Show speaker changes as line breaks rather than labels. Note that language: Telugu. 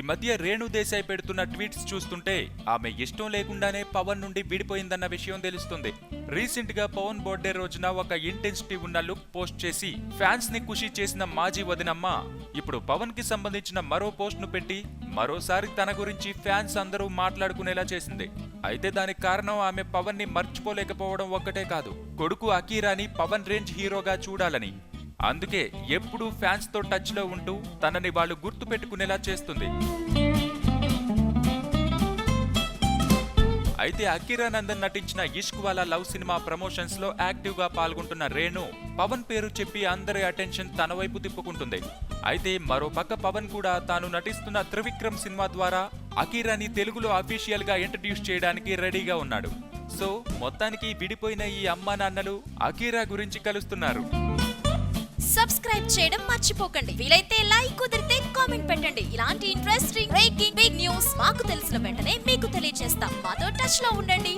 మధ్య రేణు దేశాయ్ పెడుతున్న ట్వీట్స్ చూస్తుంటే ఆమె ఇష్టం లేకుండానే పవన్ నుండి విడిపోయిందన్న విషయం తెలుస్తుంది. రీసెంట్ గా పవన్ బర్త్డే రోజున ఒక ఇంటెన్సిటీ ఉన్న లుక్ పోస్ట్ చేసి ఫ్యాన్స్ ని ఖుషి చేసిన మాజీ వదినమ్మ ఇప్పుడు పవన్ కి సంబంధించిన మరో పోస్ట్ ను పెట్టి మరోసారి తన గురించి ఫ్యాన్స్ అందరూ మాట్లాడుకునేలా చేసింది. అయితే దానికి కారణం ఆమె పవన్ ని మర్చిపోలేకపోవడం ఒక్కటే కాదు, కొడుకు అకీరాని పవన్ రేంజ్ హీరోగా చూడాలని. అందుకే ఎప్పుడూ ఫ్యాన్స్ తో టచ్ లో ఉంటూ తనని వాళ్ళు గుర్తు పెట్టుకునేలా చేస్తుంది. అయితే అకీరా నందన్ నటించిన ఇష్క్ వాలా లవ్ సినిమా ప్రమోషన్స్ లో యాక్టివ్ గా పాల్గొంటున్న రేణు పవన్ పేరు చెప్పి అందరి అటెన్షన్ తన వైపు తిప్పుకుంటుంది. అయితే మరో పక్క పవన్ కూడా తాను నటిస్తున్న త్రివిక్రమ్ సినిమా ద్వారా అకీరాని తెలుగులో అఫీషియల్ గా ఇంట్రడ్యూస్ చేయడానికి రెడీగా ఉన్నాడు. సో మొత్తానికి విడిపోయిన ఈ అమ్మా నాన్నలు అకీరా గురించి కలుస్తున్నారు.
సబ్స్క్రైబ్ చేయడం మర్చిపోకండి. వీలైతే లైక్, కుదిరితే కామెంట్ పెట్టండి. ఇలాంటి ఇంట్రెస్టింగ్ బ్రేకింగ్ బిగ్ న్యూస్ మాకు తెలిసిన వెంటనే మీకు తెలియజేస్తాం. మాతో టచ్ లో ఉండండి.